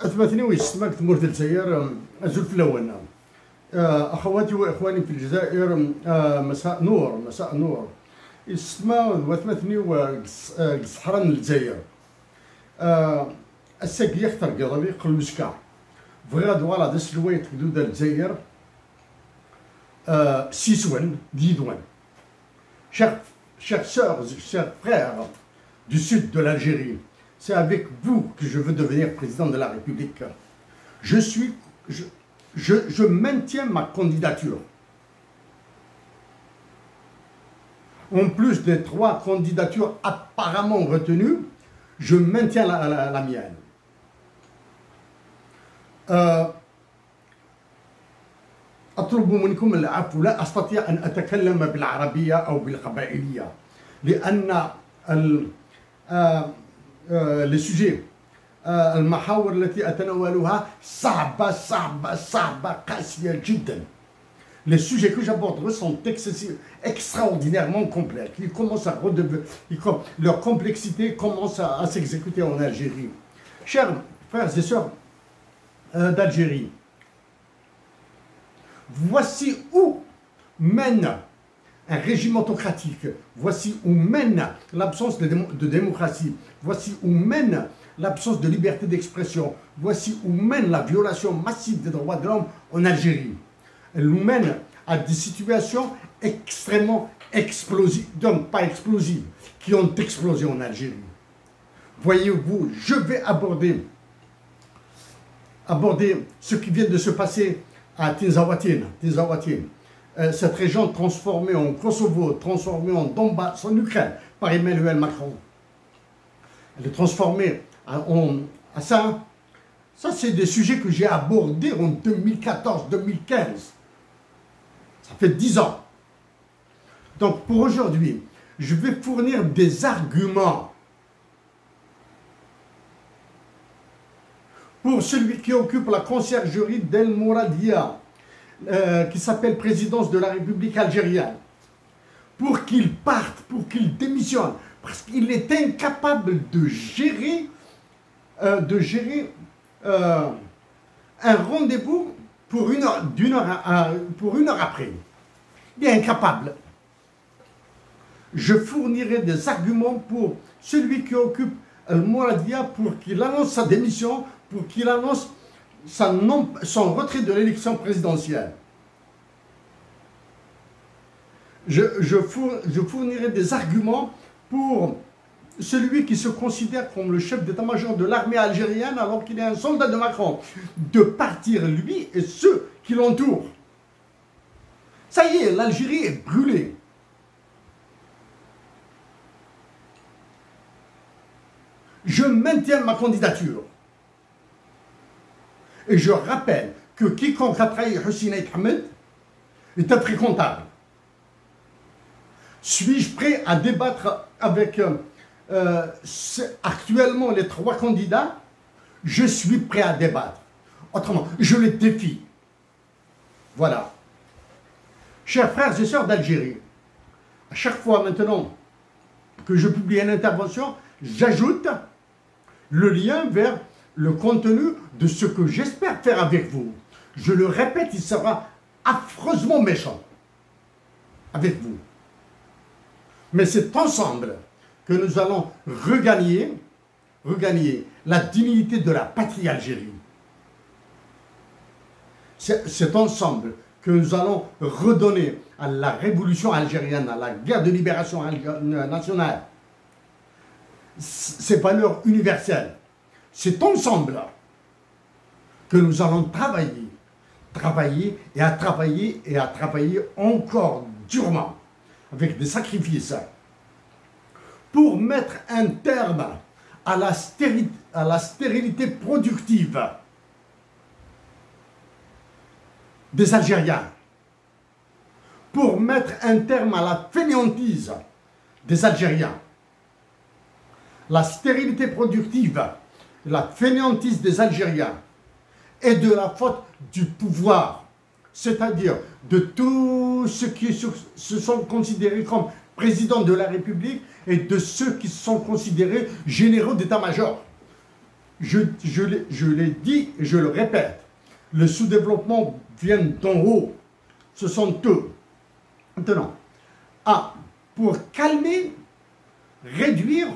أثبتني ويستمعك تمور الجزائر أزول في الأول. أخواتي وإخواني في الجزائر مساء نور مساء نور. يستمع وثمثني وصحران الجزائر. الساق يختار قضبي قلوسكا. فغاد والا دس الويت حدود الجزائر. Sisouane, Didouane. Chers sœurs, chers frères du sud de l'Algérie, c'est avec vous que je veux devenir président de la République. Je maintiens ma candidature. En plus des 3 candidatures apparemment retenues, je maintiens la mienne. أطلب منكم العفو، لا أستطيع أن أتكلم بالعربية أو بالقبائلية لأن المحاور التي أتناولها صعبة قاسية جدا. Les sujets que j'aborderai sont extraordinairement complexes. Leur complexité commence à s'exécuter en Algérie. Chers frères et sœurs d'Algérie, voici où mène un régime autocratique, voici où mène l'absence de démocratie, voici où mène l'absence de liberté d'expression, voici où mène la violation massive des droits de l'homme en Algérie. Elle nous mène à des situations extrêmement explosives, donc pas explosives, qui ont explosé en Algérie. Voyez-vous, je vais aborder ce qui vient de se passer à Tinzaouatine. Cette région transformée en Kosovo, transformée en Donbass, en Ukraine, par Emmanuel Macron. Elle est transformée à ça. Ça, c'est des sujets que j'ai abordés en 2014-2015. Ça fait 10 ans. Donc, pour aujourd'hui, je vais fournir des arguments pour celui qui occupe la conciergerie d'El Mouradia, qui s'appelle présidence de la République algérienne, pour qu'il parte, pour qu'il démissionne, parce qu'il est incapable de gérer un rendez-vous pour une heure après. Il est incapable. Je fournirai des arguments pour celui qui occupe El Mouradia pour qu'il annonce sa démission, pour qu'il annonce son retrait de l'élection présidentielle. Je fournirai des arguments pour celui qui se considère comme le chef d'état-major de l'armée algérienne alors qu'il est un soldat de Macron, de partir lui et ceux qui l'entourent. Ça y est, l'Algérie est brûlée. Je maintiens ma candidature. Et je rappelle que quiconque a trahi Hussein Ahmed est infréquentable. Suis-je prêt à débattre avec actuellement les 3 candidats? Je suis prêt à débattre. Autrement, je les défie. Voilà. Chers frères et sœurs d'Algérie, à chaque fois maintenant que je publie une intervention, j'ajoute le lien vers le contenu de ce que j'espère faire avec vous. Je le répète, il sera affreusement méchant avec vous. Mais c'est ensemble que nous allons regagner la dignité de la patrie Algérie. C'est ensemble que nous allons redonner à la révolution algérienne, à la guerre de libération nationale, ces valeurs universelles. C'est ensemble que nous allons travailler encore durement, avec des sacrifices, pour mettre un terme à la stérilité productive des Algériens, pour mettre un terme à la fainéantise des Algériens. La stérilité productive, la fainéantise des Algériens est de la faute du pouvoir, c'est-à-dire de tous ceux qui se sont considérés comme présidents de la République et de ceux qui sont considérés généraux d'état-major. je l'ai dit et je le répète, le sous-développement vient d'en haut. Ce sont eux. Maintenant, pour calmer, réduire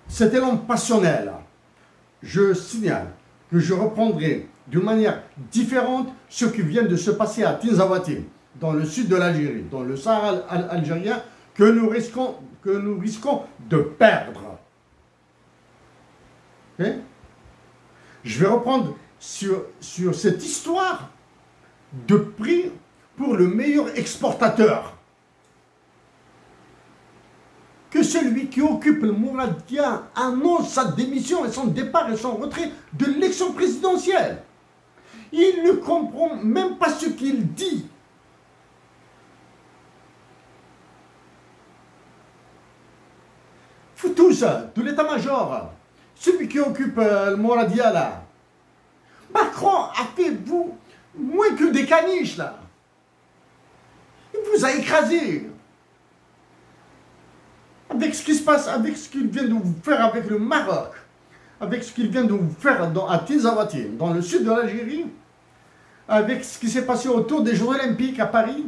cet élan passionnel, je signale que je reprendrai d'une manière différente ce qui vient de se passer à Tinzawati, dans le sud de l'Algérie, dans le Sahara algérien, que nous risquons de perdre. Okay? Je vais reprendre sur cette histoire de prix pour le meilleur exportateur. Que celui qui occupe le Mouradia annonce sa démission et son départ et son retrait de l'élection présidentielle. Il ne comprend même pas ce qu'il dit. Faut tous, de l'état-major, celui qui occupe le Mouradia là. Macron a fait vous moins que des caniches là. Il vous a écrasé. Avec ce qui se passe, avec ce qu'il vient de vous faire avec le Maroc, avec ce qu'il vient de vous faire à Tinzawati, dans le sud de l'Algérie, avec ce qui s'est passé autour des Jeux Olympiques à Paris,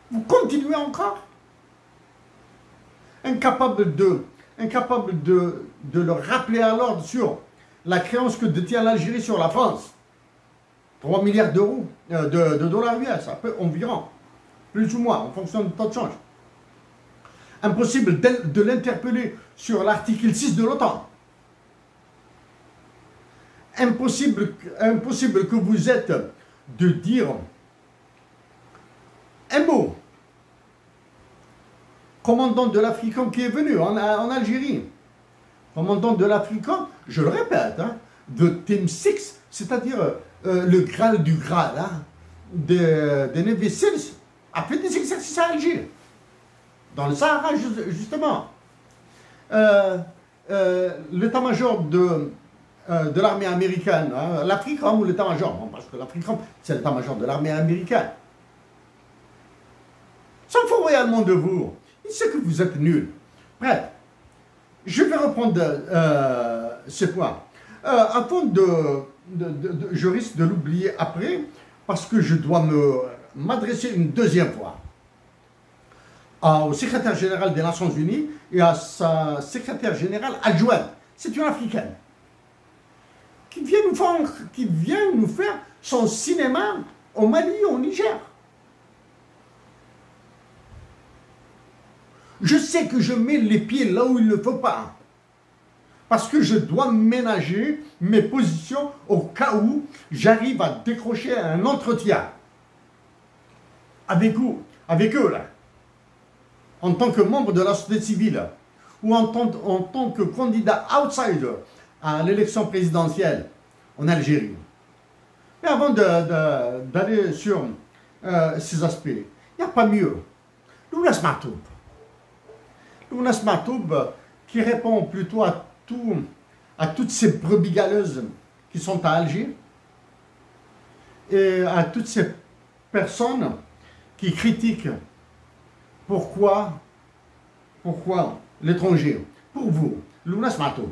vous continuez encore incapable de le rappeler à l'ordre sur la créance que détient l'Algérie sur la France. 3 milliards d'euros, de dollars US, environ, plus ou moins, en fonction du taux de change. Impossible de l'interpeller sur l'article 6 de l'OTAN. Impossible que vous êtes de dire un mot. Commandant de l'Africain qui est venu en Algérie. Commandant de l'Africain, je le répète, hein, de Team 6, c'est-à-dire le Graal du Graal, hein, des Navy Seals, a fait des exercices à Alger. Dans le Sahara, justement. L'état-major de l'armée américaine, hein, l'Africom ou l'état-major, bon, parce que l'Africom, c'est l'état-major de l'armée américaine. Ça me fout royalement de vous. Il sait que vous êtes nuls. Bref, je vais reprendre ce point. Avant je risque de l'oublier après, parce que je dois m'adresser une deuxième fois au secrétaire général des Nations Unies et à sa secrétaire générale adjointe. C'est une Africaine qui vient nous faire son cinéma au Mali, au Niger. Je sais que je mets les pieds là où il ne faut pas. Parce que je dois ménager mes positions au cas où j'arrive à décrocher un entretien avec eux là. En tant que membre de la société civile ou en tant que candidat outsider à l'élection présidentielle en Algérie. Mais avant d'aller sur ces aspects, il n'y a pas mieux. Lounas Matoub. Lounas Matoub qui répond plutôt à toutes ces brebis galeuses qui sont à Alger et à toutes ces personnes qui critiquent pourquoi l'étranger. Pour vous, Lounas Matoub.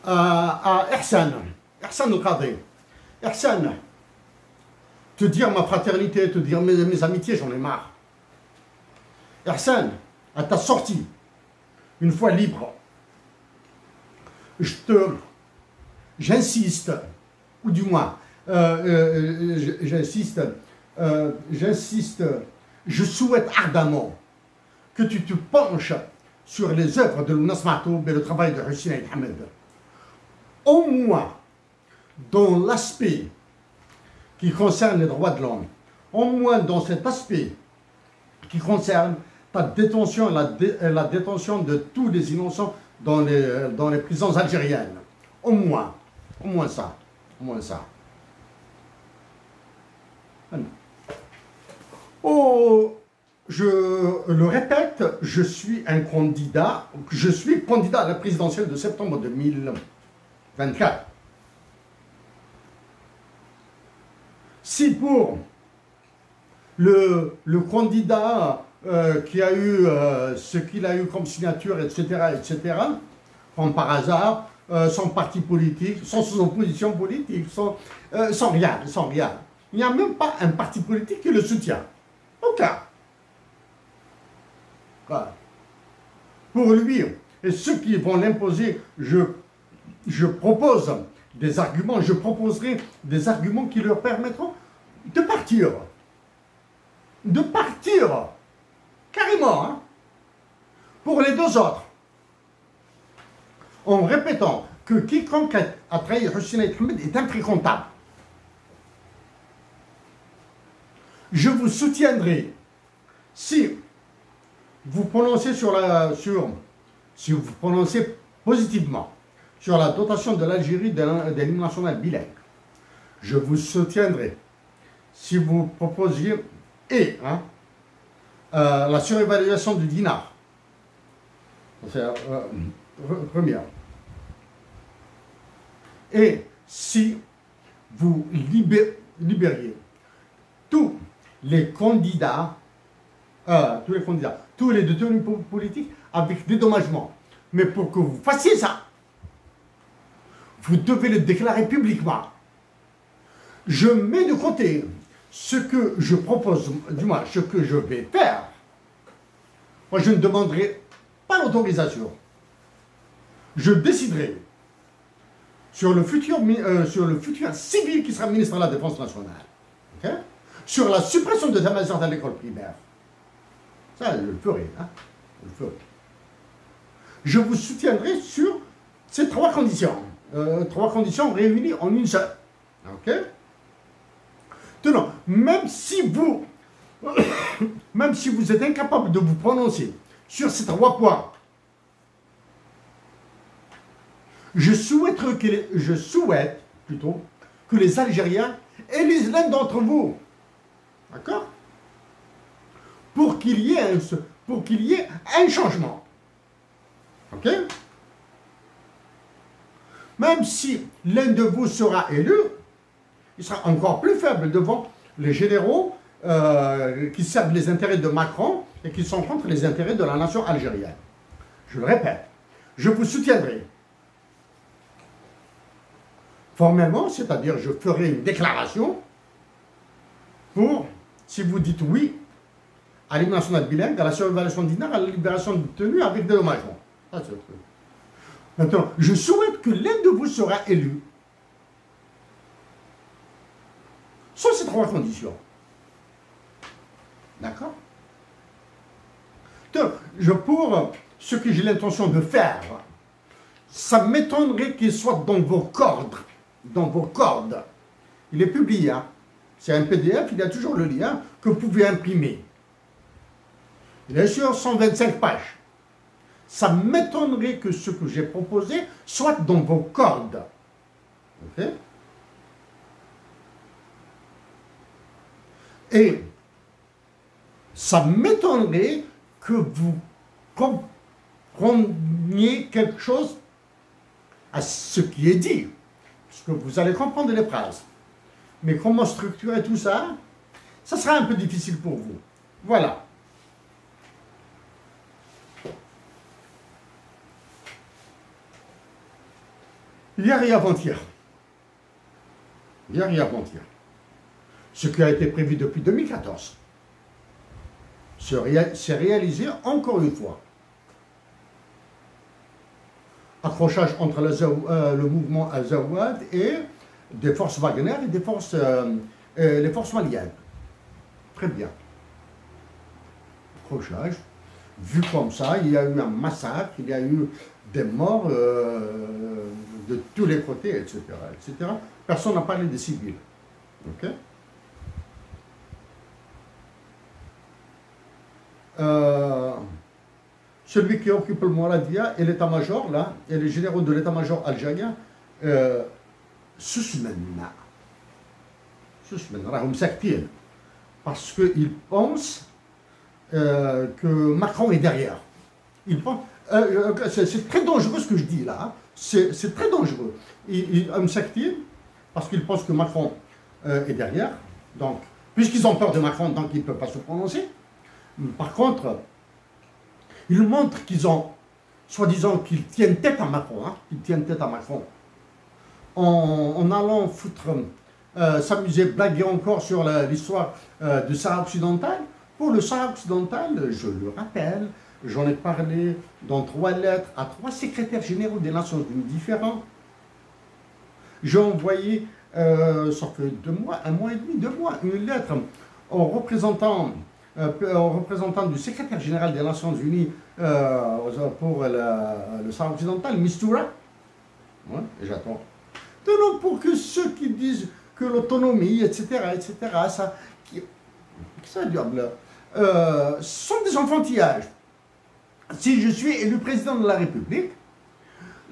à Ihsan al-Qadi. Ihsan, te dire ma fraternité, te dire mes amitiés, j'en ai marre. Ihsan, à ta sortie, une fois libre, j'insiste, ou du moins, j'insiste, je souhaite ardemment que tu te penches sur les œuvres de Lounas Mahtoub et le travail de Hussein El Hamed. Au moins, dans l'aspect qui concerne les droits de l'homme, au moins dans cet aspect qui concerne ta détention, la détention de tous les innocents dans les prisons algériennes. Au moins ça. Oh, je le répète, je suis candidat à la présidentielle de septembre 2024. Si pour le candidat qui a eu ce qu'il a eu comme signature, etc., comme par hasard, sans parti politique, sans opposition politique, sans rien. Il n'y a même pas un parti politique qui le soutient. Aucun. Voilà. Pour lui, et ceux qui vont l'imposer, je propose des arguments, je proposerai des arguments qui leur permettront de partir. De partir. Carrément. Hein. Pour les deux autres. En répétant que quiconque a trahi Hussein El Hamed est infréquentable. Je vous soutiendrai si vous prononcez si vous prononcez positivement sur la dotation de l'Algérie de l'hymne national bilingue. Je vous soutiendrai si vous proposiez la surévaluation du dinar. C'est première. Et si vous libériez tous les candidats, tous les détenus politiques avec dédommagement. Mais pour que vous fassiez ça, vous devez le déclarer publiquement. Je mets de côté ce que je propose, du moins ce que je vais faire, moi je ne demanderai pas l'autorisation. Je déciderai sur le futur civil qui sera ministre de la Défense nationale, okay? Sur la suppression de l'état-major à l'école primaire. Ça, je le ferai. Hein? Je le ferai. Je vous soutiendrai sur ces trois conditions réunies en une seule. Ok? Tenons, même si vous êtes incapable de vous prononcer sur ces trois points, je souhaite plutôt que les Algériens élisent l'un d'entre vous. D'accord? Pour qu'il y ait un changement. Ok? Même si l'un de vous sera élu, il sera encore plus faible devant les généraux qui servent les intérêts de Macron et qui sont contre les intérêts de la nation algérienne. Je le répète, je vous soutiendrai formellement, c'est-à-dire je ferai une déclaration pour, si vous dites oui à l'hymne national bilingue, à la surveillance d'Inar, à la libération de détenus avec dédommagement. Ça, c'est le truc. Maintenant, je souhaite que l'un de vous sera élu. Sur ces trois conditions. D'accord? Donc, pour ce que j'ai l'intention de faire, ça m'étonnerait qu'il soit dans vos cordes. Dans vos cordes. Il est publié. Hein? C'est un PDF, il y a toujours le lien que vous pouvez imprimer. Il est sur 125 pages. Ça m'étonnerait que ce que j'ai proposé soit dans vos cordes. Ok? Et ça m'étonnerait que vous compreniez quelque chose à ce qui est dit. Parce que vous allez comprendre les phrases. Mais comment structurer tout ça, ça sera un peu difficile pour vous. Voilà. Hier et avant-hier, ce qui a été prévu depuis 2014 s'est réalisé encore une fois. Accrochage entre le mouvement Azawad et des forces Wagner et les forces maliennes. Très bien. Accrochage. Vu comme ça, il y a eu un massacre, il y a eu des morts de tous les côtés, etc. etc. Personne n'a parlé des civils. Ok? Celui qui occupe le Mouradia et l'état-major, là, et les généraux de l'état-major algérien, susmena, parce qu'ils pensent que Macron est derrière. C'est très dangereux ce que je dis là. Hein. C'est très dangereux. Parce qu'ils pensent que Macron est derrière. Donc, puisqu'ils ont peur de Macron, donc ils ne peuvent pas se prononcer. Par contre, ils montrent qu'ils ont, soi-disant, qu'ils tiennent tête à Macron. Hein, qu'ils tiennent tête à Macron. En allant s'amuser, blaguer encore sur l'histoire du Sahara occidental. Pour le Sahara occidental, je le rappelle, j'en ai parlé dans 3 lettres à 3 secrétaires généraux des Nations Unies différents. J'ai envoyé, ça fait 2 mois, 1 mois et demi, 2 mois, une lettre au représentant du secrétaire général des Nations Unies pour le Sahara occidental, Mistura. Ouais, et j'attends. Non, pour que ceux qui disent que l'autonomie, etc., ça diable, sont des enfantillages. Si je suis élu président de la République,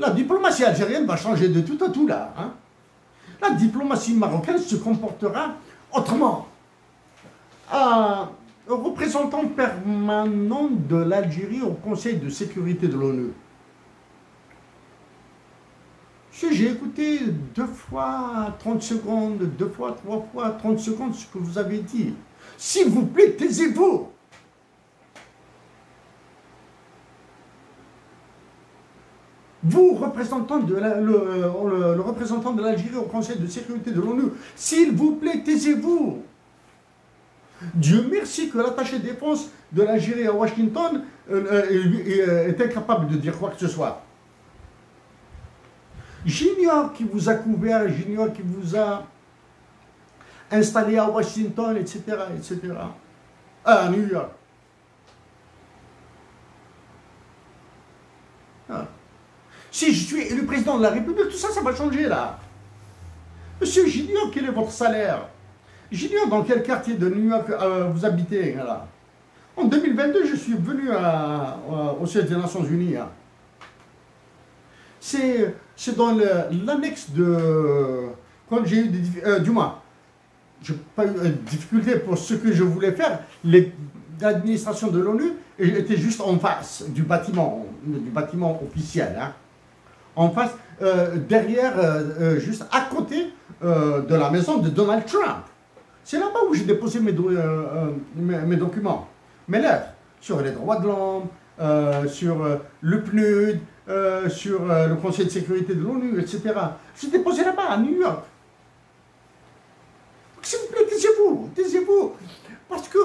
la diplomatie algérienne va changer de tout à tout là. Hein. La diplomatie marocaine se comportera autrement. Représentant permanent de l'Algérie au Conseil de sécurité de l'ONU. J'ai écouté 2 fois 30 secondes, 2 fois, 3 fois 30 secondes ce que vous avez dit. S'il vous plaît, taisez-vous. Vous, représentant le représentant de l'Algérie au Conseil de sécurité de l'ONU, s'il vous plaît, taisez-vous. Dieu merci que l'attaché de défense de l'Algérie à Washington est incapable de dire quoi que ce soit. J'ignore qui vous a couvert, j'ignore qui vous a installé à Washington, etc., etc. À New York. Ah. Si je suis élu président de la République, tout ça, ça va changer là. Monsieur, j'ignore quel est votre salaire. J'ignore dans quel quartier de New York vous habitez. Là. En 2022, je suis venu au siège des Nations Unies. Hein. C'est dans l'annexe de... Quand j'ai eu des... du moins, je n'ai pas eu de difficulté pour ce que je voulais faire. L'administration de l'ONU était juste en face du bâtiment officiel. Hein. En face, derrière, juste à côté de la maison de Donald Trump. C'est là-bas où j'ai déposé mes documents, mes lettres, sur les droits de l'homme, sur le PNUD, sur le Conseil de sécurité de l'ONU, etc. J'ai déposé là-bas, à New York. S'il vous plaît, taisez-vous. Parce que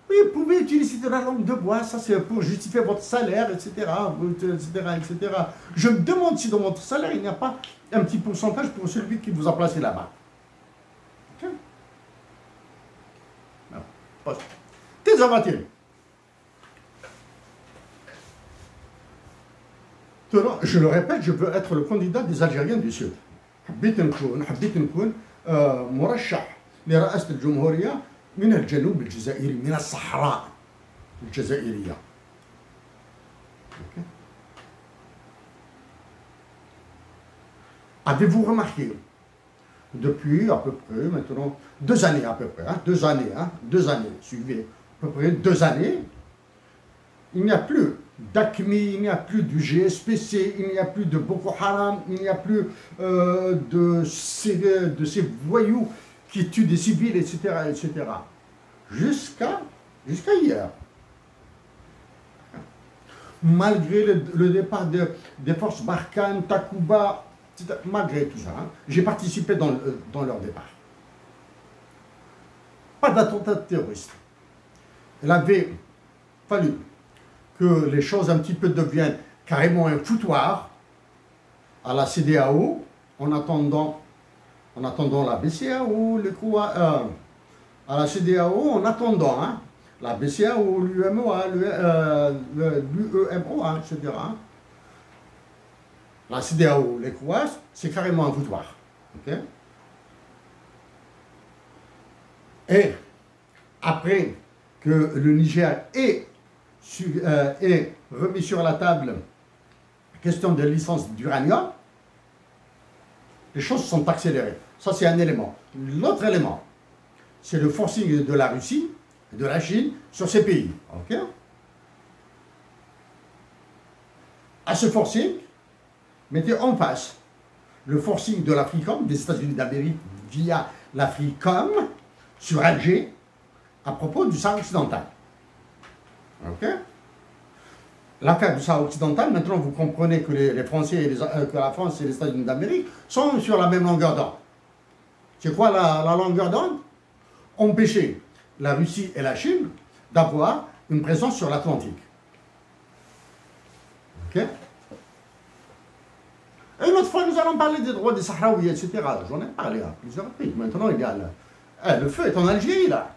oui, vous pouvez utiliser de la langue de bois, ça c'est pour justifier votre salaire, etc., etc. Je me demande si dans votre salaire, il n'y a pas un petit pourcentage pour celui qui vous a placé là-bas. Ok? Tes avatires. Je le répète, je veux être le candidat des Algériens du Sud. حبيت نكون مرشح لرئاسة الجمهورية من الجنوب الجزائري من الصحراء الجزائرية. Avez-vous remarqué, depuis à peu près maintenant 2 années à peu près, hein, 2 années, suivez, à peu près 2 années, il n'y a plus d'AQMI, il n'y a plus du GSPC, il n'y a plus de Boko Haram, il n'y a plus de ces voyous qui tuent des civils, etc., etc. Jusqu'à hier. Malgré le départ des forces Barkhane, Takuba, malgré tout ça, hein, j'ai participé dans leur départ. Pas d'attentat terroriste. Il avait fallu que les choses un petit peu deviennent carrément un foutoir à la CEDEAO, en attendant la BCEAO, à la CEDEAO, en attendant hein, la BCEAO, l'UEMOA, l'UEMOA, etc. La CEDEAO, l'ECOWAS, c'est carrément un foutoir. Okay? Et après que le Niger ait remis sur la table la question de licence d'uranium, les choses sont accélérées. Ça, c'est un élément. L'autre élément, c'est le forcing de la Russie et de la Chine sur ces pays. Okay? À ce forcing, mettez en face le forcing de l'Africom, des États-Unis d'Amérique via l'Africom sur Alger à propos du Sahara occidental. Ok? L'affaire du Sahara occidental, maintenant vous comprenez que les Français que la France et les États-Unis d'Amérique sont sur la même longueur d'onde. C'est quoi la longueur d'onde? Empêcher la Russie et la Chine d'avoir une présence sur l'Atlantique. Ok? Et une autre fois, nous allons parler des droits des Sahraouis, etc. J'en ai parlé à plusieurs reprises. Maintenant, il y a le feu est en Algérie, là.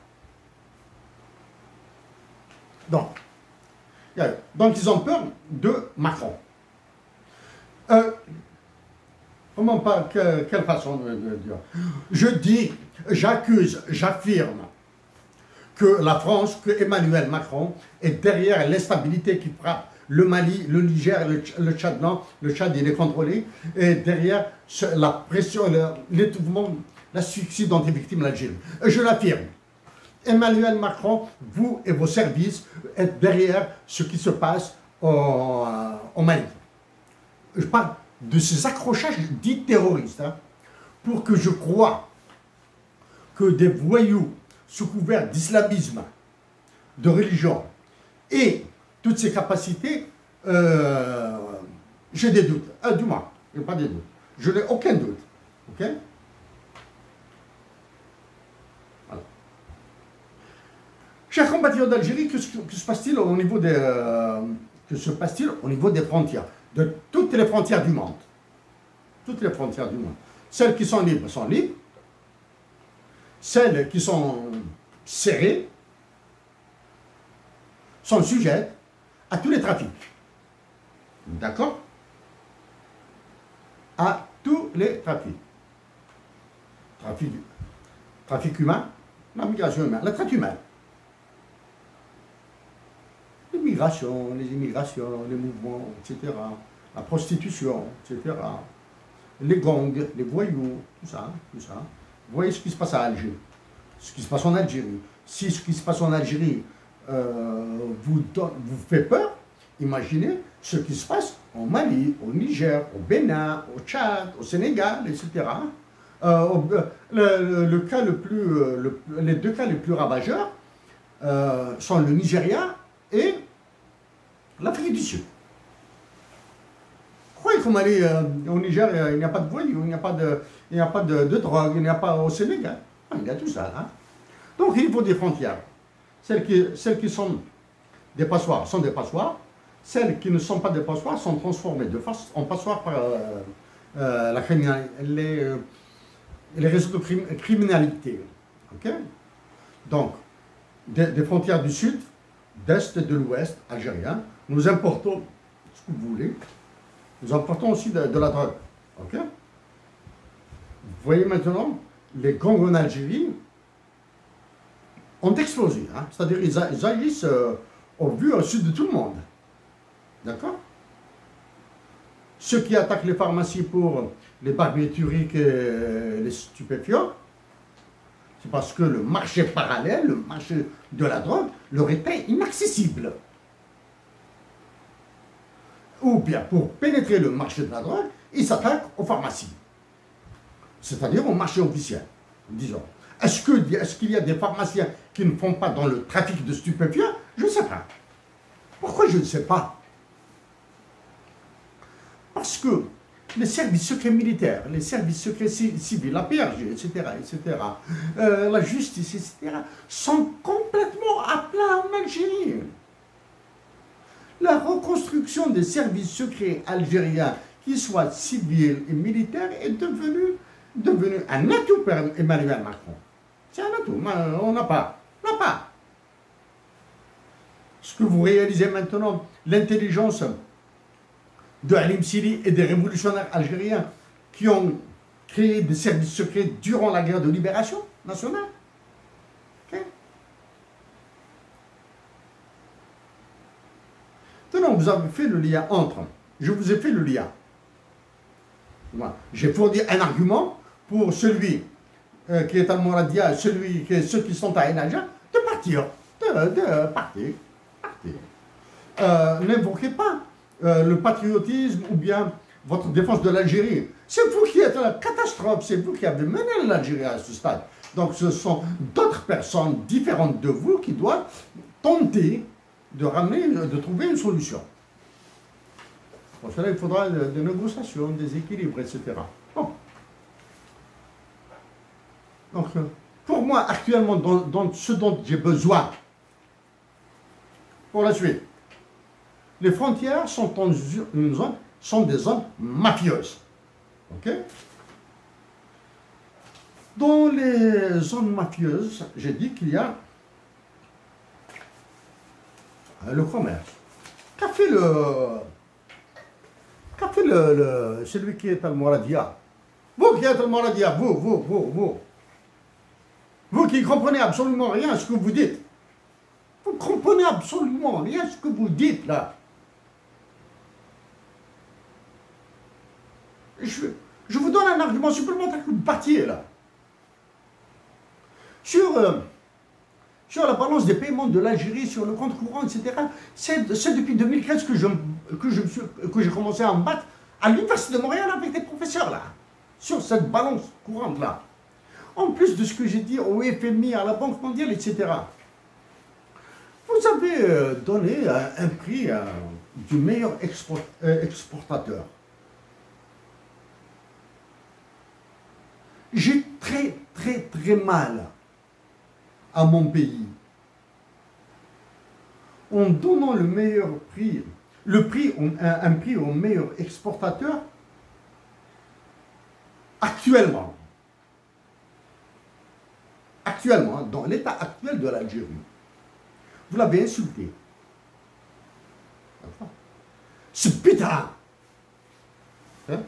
Donc, ils ont peur de Macron. Comment pas, quelle façon de dire? Je dis, j'accuse, j'affirme que la France, que Emmanuel Macron est derrière l'instabilité qui frappe le Mali, le Niger, le Tchad. Non, le Tchad il est contrôlé, et derrière la pression, l'étouffement, l'asphyxie dont est victime l'Algérie. Je l'affirme. Emmanuel Macron, vous et vos services êtes derrière ce qui se passe au Mali. Je parle de ces accrochages dits terroristes, hein, pour que je croie que des voyous sous couvert d'islamisme, de religion, et toutes ces capacités, j'ai des doutes. Du moins, je n'ai pas des doutes. Je n'ai aucun doute. Ok? Voilà. Chers compatriotes d'Algérie, que se passe-t-il au niveau des, que se passe-t-il au niveau des frontières, de toutes les frontières du monde? Toutes les frontières du monde. Celles qui sont libres sont libres. Celles qui sont serrées sont sujettes à tous les trafics. D'accord? À tous les trafics. Trafic humain, la migration humaine, la traite humaine. L'immigration, les immigrations, les mouvements, etc. La prostitution, etc. Les gangs, les voyous, tout ça, tout ça. Vous voyez ce qui se passe à Alger, ce qui se passe en Algérie. Si ce qui se passe en Algérie vous fait peur, imaginez ce qui se passe en Mali, au Niger, au Bénin, au Tchad, au Sénégal, etc. Les deux cas les plus ravageurs sont le Nigeria et l'Afrique du Sud. Pourquoi il faut aller au Niger, il n'y a pas de voyous, il n'y a pas de drogue, il n'y a pas au Sénégal. Il y a tout ça. Hein. Donc il faut des frontières. Celles qui sont des passoires sont des passoires. Celles qui ne sont pas des passoires sont transformées de face en passoires par les réseaux de criminalité. Okay? Donc, des frontières du sud, d'est et de l'ouest algérien, nous importons ce que vous voulez. Nous importons aussi de la drogue. Okay? Vous voyez maintenant, les gangs en Algérie ont explosé. Hein? C'est-à-dire ils agissent au vu au sud de tout le monde. D'accord? Ceux qui attaquent les pharmacies pour les barbituriques et les stupéfiants, c'est parce que le marché parallèle, le marché de la drogue, leur était inaccessible. Ou bien, pour pénétrer le marché de la drogue, ils s'attaquent aux pharmacies. C'est-à-dire au marché officiel, disons. Est-ce qu'il y a des pharmaciens qui ne font pas dans le trafic de stupéfiants? Je ne sais pas. Pourquoi je ne sais pas? Parce que les services secrets militaires, les services secrets civils, la PRG, etc., la justice, etc., sont complètement à plat en Algérie. La reconstruction des services secrets algériens, qu'ils soient civils et militaires, est devenue un atout pour Emmanuel Macron. C'est un atout, mais on n'a pas. On n'a pas. Ce que vous réalisez maintenant, l'intelligence de Halim Siri et des révolutionnaires algériens qui ont créé des services secrets durant la guerre de libération nationale. Okay. Donc, vous avez fait le lien entre. Je vous ai fait le lien. J'ai fourni un argument pour celui qui est à Mouradia, ceux qui sont à Enaja, de partir. De partir. N'invoquez pas le patriotisme ou bien votre défense de l'Algérie. C'est vous qui êtes la catastrophe, c'est vous qui avez mené l'Algérie à ce stade. Donc ce sont d'autres personnes différentes de vous qui doivent tenter de trouver une solution. Pour cela, il faudra des négociations, des équilibres, etc. Bon. Donc, pour moi, actuellement, dans ce dont j'ai besoin, pour la suite, les frontières sont des zones mafieuses. Ok? Dans les zones mafieuses, j'ai dit qu'il y a le commerce. Qu'a fait celui qui est à Mouradia? Vous qui êtes à Mouradia, vous qui comprenez absolument rien à ce que vous dites. Vous ne comprenez absolument rien à ce que vous dites là. Je vous donne un argument supplémentaire que vous partiez là. Sur la balance des paiements de l'Algérie, sur le compte courant, etc. C'est depuis 2015 que j'ai commencé à me battre à l'Université de Montréal avec des professeurs là, sur cette balance courante là. En plus de ce que j'ai dit au FMI, à la Banque mondiale, etc. Vous avez donné un prix du meilleur exportateur. J'ai très mal à mon pays. en donnant le meilleur prix, un prix au meilleur exportateur actuellement, dans l'état actuel de l'Algérie. Vous l'avez insulté. C'est bid'a. Hein?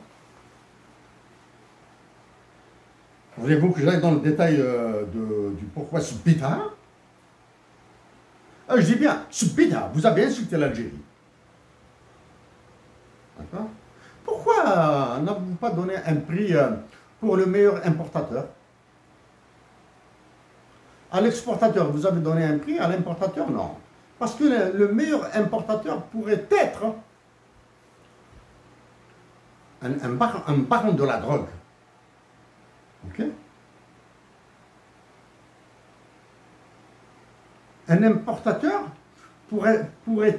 Voulez-vous que j'aille dans le détail du pourquoi c'est bid'a? Je dis bien, c'est bid'a. Vous avez insulté l'Algérie. D'accord? Pourquoi n'avez-vous pas donné un prix pour le meilleur importateur? À l'exportateur, vous avez donné un prix, à l'importateur, non. Parce que le meilleur importateur pourrait être un baron de la drogue. Ok? Un importateur pourrait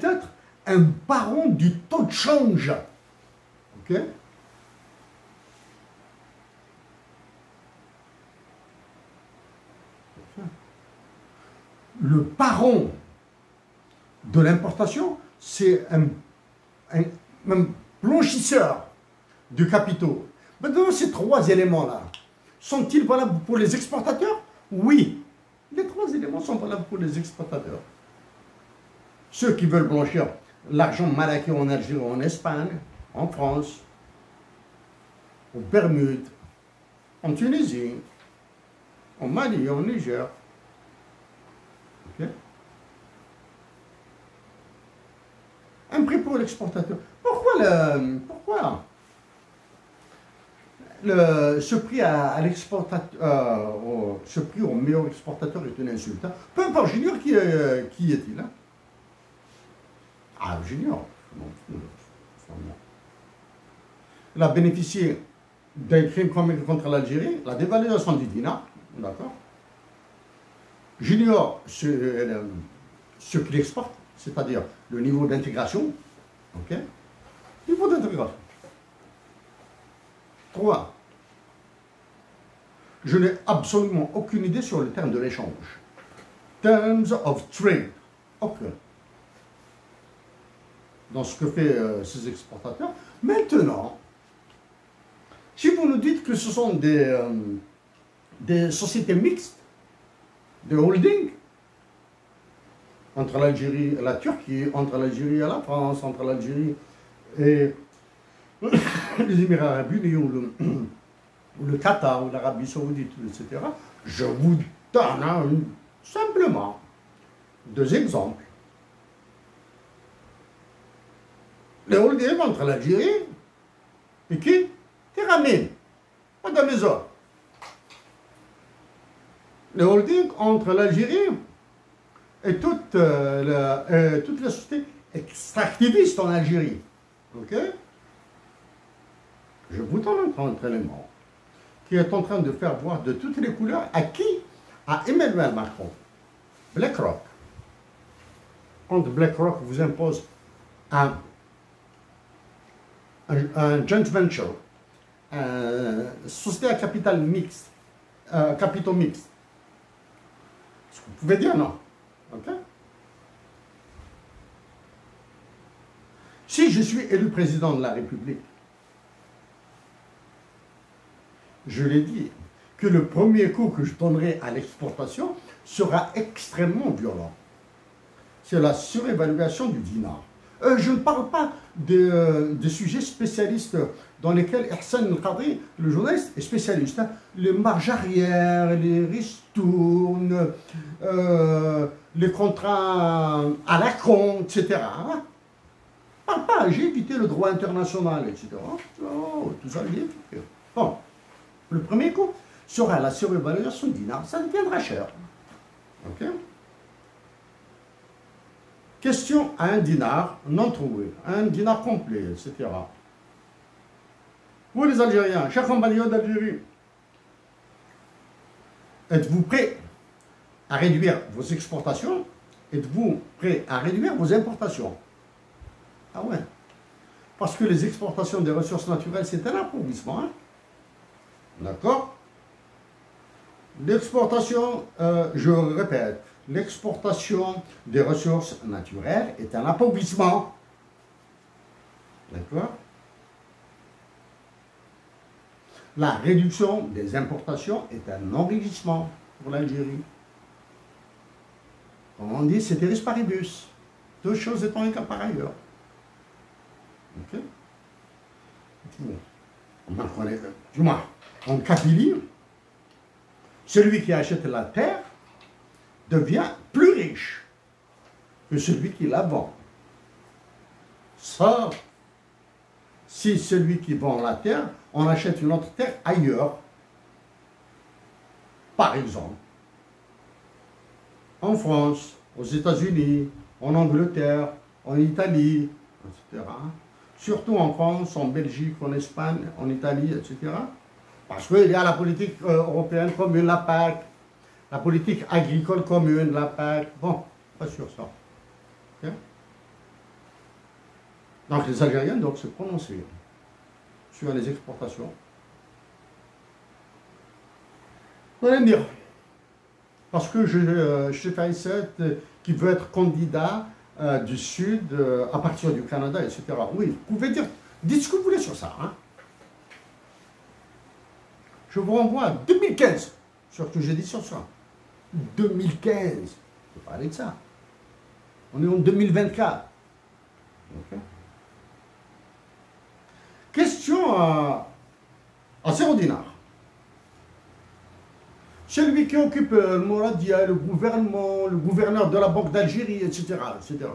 être un baron du taux de change. Ok? Le baron de l'importation, c'est un blanchisseur de capitaux. Maintenant, ces trois éléments-là, sont-ils valables pour les exportateurs? Oui. Les trois éléments sont valables pour les exportateurs. Ceux qui veulent blanchir l'argent mal acquis en Algérie, en Espagne, en France, aux Bermudes, en Tunisie, en Mali, en Niger. Okay. Un prix pour l'exportateur. Pourquoi ce prix à l'exportateur, ce prix au meilleur exportateur est une insulte? Hein? Peu importe, Junior, qui est-il? Hein? Ah, Junior. Il a bénéficié d'un crime commis contre l'Algérie, la dévaluation du dinar, d'accord? Junior, ce qu'il exporte, c'est-à-dire le niveau d'intégration, ok? Niveau d'intégration. 3. Je n'ai absolument aucune idée sur le terme de l'échange. Terms of trade. Ok. Dans ce que fait ces exportateurs. Maintenant, si vous nous dites que ce sont des sociétés mixtes, des holdings, entre l'Algérie et la Turquie, entre l'Algérie et la France, entre l'Algérie et les Émirats Arabes Unis ou le Qatar ou l'Arabie Saoudite, etc. Je vous donne simplement 2 exemples. Les holdings entre l'Algérie et qui? Téramine, Madame Mézor. Les holdings entre l'Algérie et toutes les sociétés extractivistes en Algérie. Ok? Je vous donne un autre élément qui est en train de faire voir de toutes les couleurs à qui? À Emmanuel Macron. BlackRock. Quand BlackRock vous impose un joint venture, société à capital mixte, capitaux mixtes, vous pouvez dire non. Ok? Si je suis élu président de la République, je l'ai dit, que le premier coup que je donnerai à l'exportation sera extrêmement violent. C'est la surévaluation du dinar. Je ne parle pas de sujets spécialistes dans lesquels Hassan El-Qadri, le journaliste, est spécialiste. Hein. Les marges arrière, les ristournes, les contrats à la compte, etc. Hein. Parle pas, j'ai évité le droit international, etc. Oh, tout ça, j'ai évité. Bon, le premier coup sera la surévaluation du dinar. Ça deviendra cher. Ok? Question à un dinar non trouvé, un dinar complet, etc. Vous les Algériens, chers compagnons d'Algérie, êtes-vous prêts à réduire vos exportations? Êtes-vous prêts à réduire vos importations? Ah ouais. Parce que les exportations des ressources naturelles, c'est un appauvrissement. Hein? D'accord? L'exportation, je répète, l'exportation des ressources naturelles est un appauvrissement. D'accord? La réduction des importations est un enrichissement pour l'Algérie. Comme on dit, ceteris paribus. Deux choses étant égales par ailleurs. Ok? Du moins, en Kabylie, celui qui achète la terre devient plus riche que celui qui la vend. Ça, si celui qui vend la terre, on achète une autre terre ailleurs, par exemple, en France, aux États-Unis, en Angleterre, en Italie, etc. Surtout en France, en Belgique, en Espagne, en Italie, etc. Parce qu'il y a la politique européenne commune, la PAC, la politique agricole commune, la PAC. Bon, pas sur ça. Okay? Donc les Algériens doivent se prononcer sur les exportations. Vous allez me dire, parce que je fais cette qui veut être candidat du Sud à partir du Canada, etc. Oui, vous pouvez dire, dites ce que vous voulez sur ça. Hein. Je vous renvoie à 2015, sur ce que j'ai dit sur ça. 2015, je peux parler de ça. On est en 2024. Okay. Question à 0 dinar. Celui qui occupe le Mouradia, le gouvernement, le gouverneur de la Banque d'Algérie, etc. etc.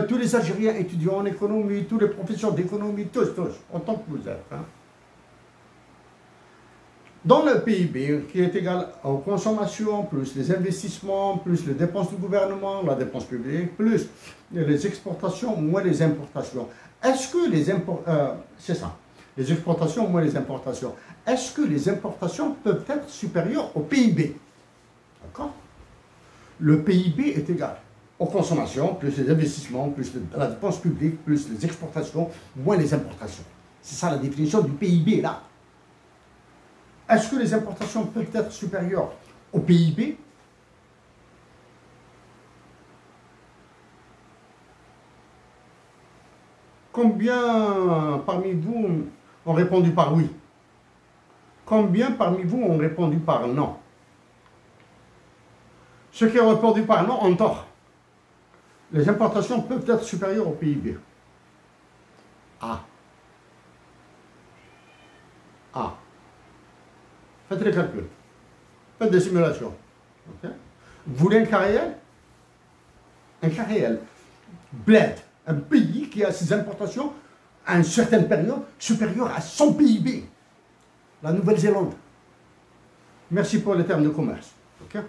Tous les Algériens étudiants en économie, tous les professeurs d'économie, tous, autant que vous êtes. Hein. Dans le PIB, qui est égal aux consommations, plus les investissements, plus les dépenses du gouvernement, la dépense publique, plus les exportations, moins les importations. Est-ce que les c'est ça, les exportations moins les importations. Est-ce que les importations peuvent être supérieures au PIB? D'accord? Le PIB est égal aux consommations, plus les investissements, plus la dépense publique, plus les exportations, moins les importations. C'est ça la définition du PIB, là. Est-ce que les importations peuvent être supérieures au PIB? Combien parmi vous ont répondu par oui? Combien parmi vous ont répondu par non? Ceux qui ont répondu par non ont tort. Les importations peuvent être supérieures au PIB. Ah. Ah. Faites les calculs. Faites des simulations. Okay. Vous voulez un cas réel? Un cas réel. Bled, un pays qui a ses importations à une certaine période supérieure à son PIB. La Nouvelle-Zélande. Merci pour les termes de commerce. Okay.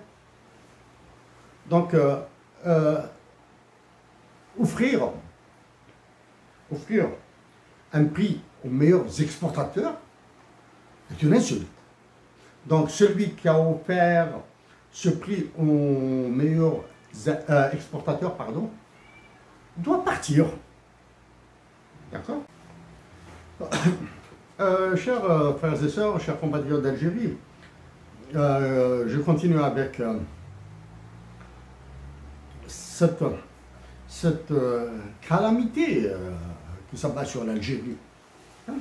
Donc, offrir un prix aux meilleurs exportateurs est une insulte. Donc, celui qui a offert ce prix aux meilleurs exportateurs, doit partir. D'accord? Chers frères et sœurs, chers compatriotes d'Algérie, je continue avec cette calamité qui s'abat sur l'Algérie. Hein?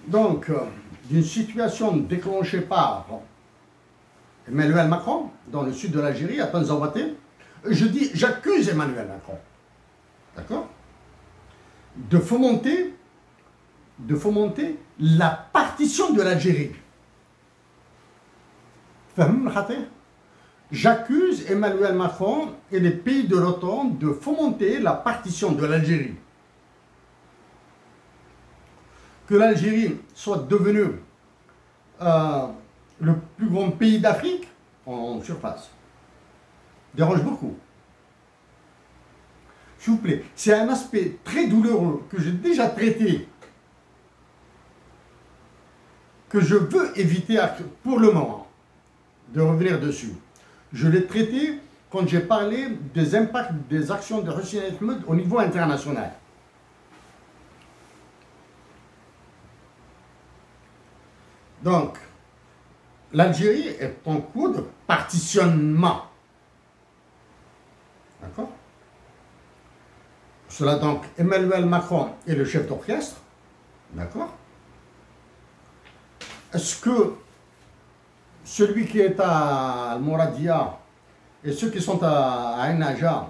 Donc, d'une situation déclenchée par Emmanuel Macron, dans le sud de l'Algérie, à Tanzawate, je dis, j'accuse Emmanuel Macron, d'accord, de fomenter la partition de l'Algérie. J'accuse Emmanuel Macron et les pays de l'OTAN de fomenter la partition de l'Algérie. Que l'Algérie soit devenue le plus grand pays d'Afrique en surface dérange beaucoup. S'il vous plaît, c'est un aspect très douloureux que j'ai déjà traité, que je veux éviter pour le moment de revenir dessus. Je l'ai traité quand j'ai parlé des impacts des actions de Hosni Ahmed au niveau international. Donc, l'Algérie est en cours de partitionnement. D'accord? Cela donc, Emmanuel Macron est le chef d'orchestre. D'accord? Est-ce que celui qui est à Al-Mouradia et ceux qui sont à Ain-Naja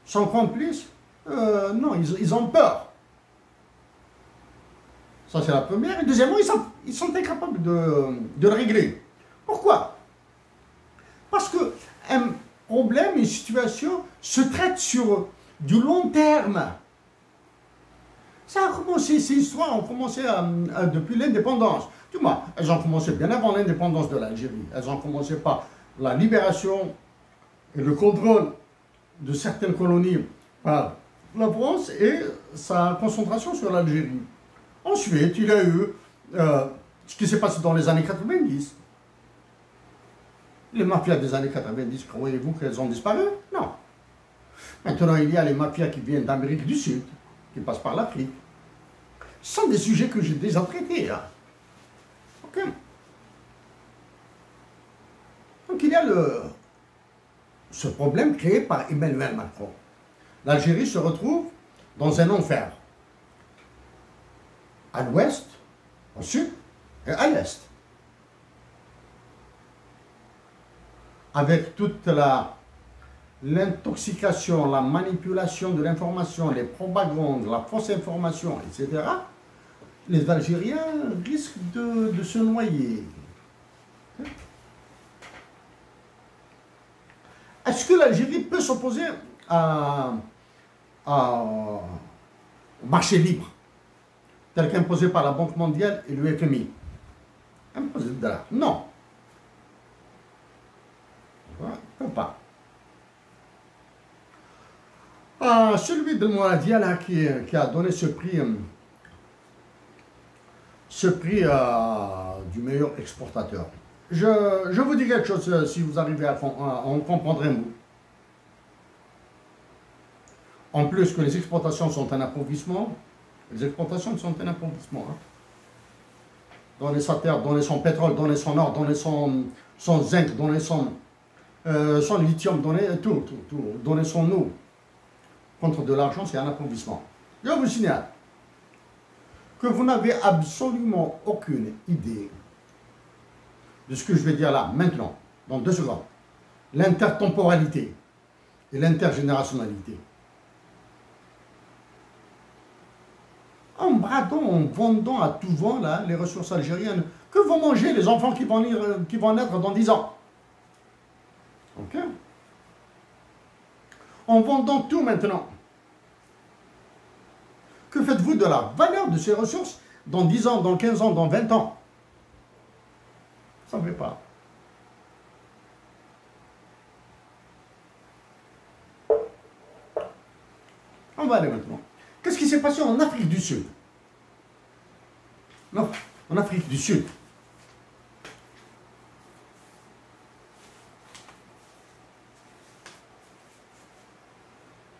sont complices? Non, ils ont peur. Ça, c'est la première. Et deuxièmement, ils sont incapables de le régler. Pourquoi? Parce qu'un problème, une situation se traite sur du long terme. Ça a commencé, ces histoires ont commencé depuis l'indépendance. Du moins, elles ont commencé bien avant l'indépendance de l'Algérie. Elles ont commencé par la libération et le contrôle de certaines colonies par la France et sa concentration sur l'Algérie. Ensuite, il y a eu ce qui s'est passé dans les années 90. Les mafias des années 90, croyez-vous qu'elles ont disparu? Non. Maintenant, il y a les mafias qui viennent d'Amérique du Sud, qui passent par l'Afrique. Ce sont des sujets que j'ai déjà traités. Hein. Ok. Donc, il y a ce problème créé par Emmanuel Macron. L'Algérie se retrouve dans un enfer. À l'ouest, au sud et à l'est. Avec toute l'intoxication, la manipulation de l'information, les propagandes, la fausse information, etc., les Algériens risquent de se noyer. Est-ce que l'Algérie peut s'opposer au marché libre, tel qu'imposé par la Banque mondiale et le FMI? Imposé de là? Non. Il ne peut pas. Celui de Mouradia là, qui a donné ce prix du meilleur exportateur. Je vous dis quelque chose, si vous arrivez à en comprendre un mot. En plus que les exportations sont un appauvrissement, les exportations sont un appauvrissement. Hein. Donner sa terre, donner son pétrole, donner son or, donner son zinc, donner son lithium, donner tout, donner son eau. Contre de l'argent, c'est un appauvrissement. Je vous signale que vous n'avez absolument aucune idée de ce que je vais dire là, maintenant, dans 2 secondes. L'intertemporalité et l'intergénérationnalité. En bradant, en vendant à tout vent là, les ressources algériennes, que vont manger les enfants qui vont naître dans 10 ans? Ok? En vendant tout maintenant. Que faites-vous de la valeur de ces ressources dans 10 ans, dans 15 ans, dans 20 ans? Ça ne fait pas. On va aller maintenant. Qu'est-ce qui s'est passé en Afrique du Sud? Non, en Afrique du Sud.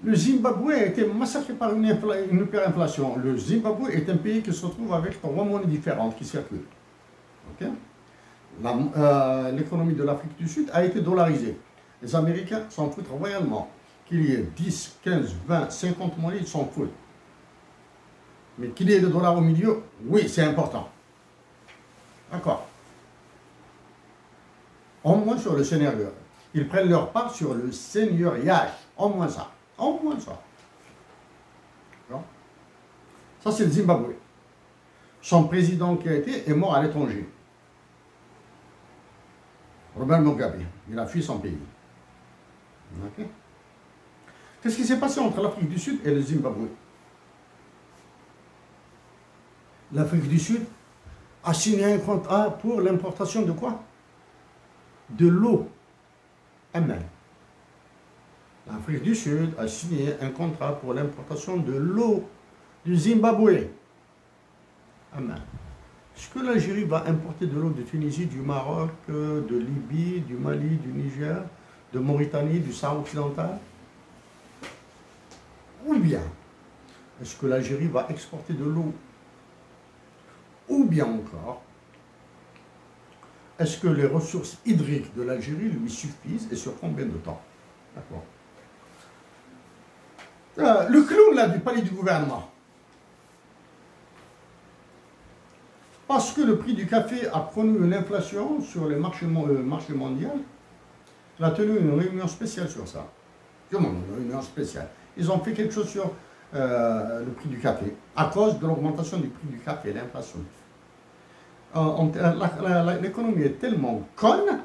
Le Zimbabwe a été massacré par une hyperinflation. Le Zimbabwe est un pays qui se retrouve avec 3 monnaies différentes qui circulent. Okay? L'économie de l'Afrique du Sud a été dollarisée. Les Américains s'en foutent royalement. Qu'il y ait 10, 15, 20, 50 monnaies, ils s'en foutent. Mais qu'il y ait le dollar au milieu, oui, c'est important. D'accord. Au moins sur le seigneuriat. Ils prennent leur part sur le seigneuriage. Au moins ça. Au moins ça. Ça, c'est le Zimbabwe. Son président qui a été est mort à l'étranger. Robert Mugabe. Il a fui son pays. Ok. Qu'est-ce qui s'est passé entre l'Afrique du Sud et le Zimbabwe? L'Afrique du Sud a signé un contrat pour l'importation de quoi? De l'eau. Amen. L'Afrique du Sud a signé un contrat pour l'importation de l'eau du Zimbabwe. Amen. Est-ce que l'Algérie va importer de l'eau de Tunisie, du Maroc, de Libye, du Mali, du Niger, de Mauritanie, du Sahara occidental? Ou bien, est-ce que l'Algérie va exporter de l'eau? Ou bien encore, est-ce que les ressources hydriques de l'Algérie lui suffisent et sur combien de temps? D'accord. Le clown là du palais du gouvernement. Parce que le prix du café a connu une inflation sur les marchés mondiaux, il a tenu une réunion spéciale sur ça. Comment une réunion spéciale? Ils ont fait quelque chose sur le prix du café, à cause de l'augmentation du prix du café, l'inflation. L'économie est tellement conne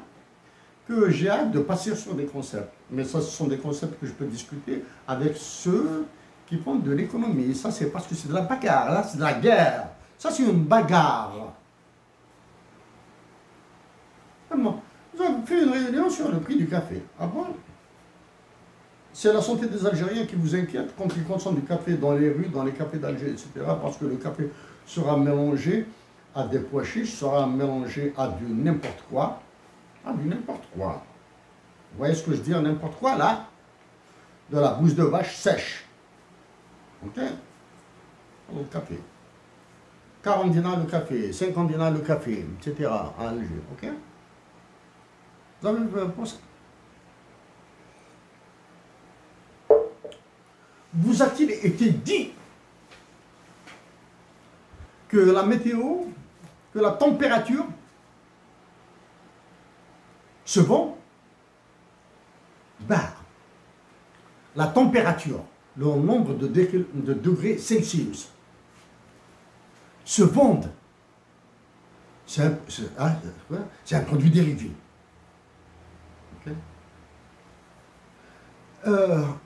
que j'ai hâte de passer sur des concepts. Mais ça, ce sont des concepts que je peux discuter avec ceux qui font de l'économie. Ça, c'est parce que c'est de la bagarre. Là, c'est de la guerre. Ça, c'est une bagarre. Vraiment. Ils ont fait une réunion sur le prix du café. Ah bon? C'est la santé des Algériens qui vous inquiète quand ils consomment du café dans les rues, dans les cafés d'Alger, etc. Parce que le café sera mélangé à des pois chiches, sera mélangé à du n'importe quoi. Ah, du n'importe quoi. Vous voyez ce que je dis, n'importe quoi, là? De la bouse de vache sèche. Ok? Le café. 40 dinars le café, 50 dinars le café, etc. à Alger. Ok? Vous avez pensé? Vous a-t-il été dit que la météo, que la température se vend? La température, le nombre de degrés Celsius, se vendent. C'est un produit dérivé. Okay.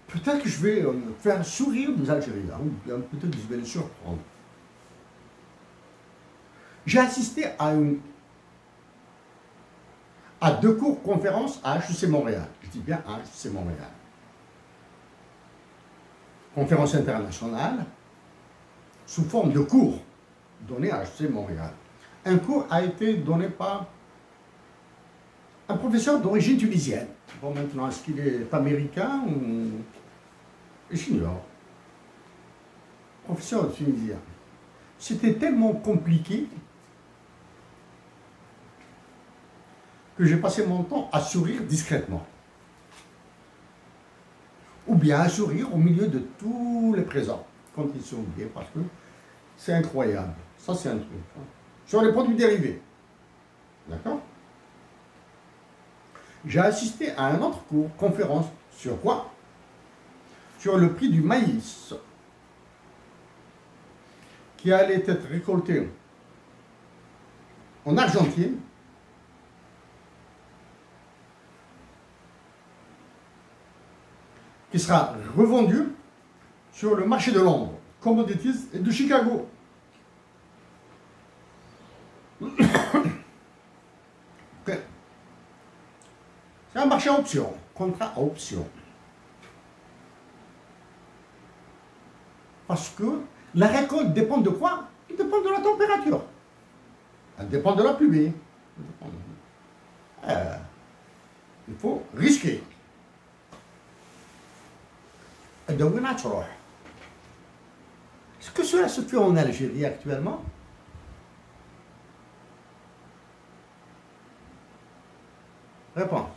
Peut-être que je vais faire sourire des Algériens, ou peut-être que je vais les surprendre. J'ai assisté à 2 cours conférences à HEC Montréal. Je dis bien à HEC Montréal. Conférence internationale, sous forme de cours, donné à HEC Montréal. Un cours a été donné par un professeur d'origine tunisienne. Bon, maintenant, est-ce qu'il est américain ou j'ignore. Professeur tunisien. C'était tellement compliqué que j'ai passé mon temps à sourire discrètement. Ou bien à sourire au milieu de tous les présents, quand ils sont oubliés, parce que c'est incroyable. Ça, c'est un truc. Sur les produits dérivés. D'accord? J'ai assisté à un autre cours, conférence, sur quoi? Sur le prix du maïs, qui allait être récolté en Argentine, qui sera revendu sur le marché de Londres, Commodities et de Chicago. Okay. C'est un marché à option, contrat à option. Parce que la récolte dépend de quoi? Elle dépend de la température. Elle dépend de la pluie. Il faut risquer. Est-ce que cela se fait en Algérie actuellement? Réponse.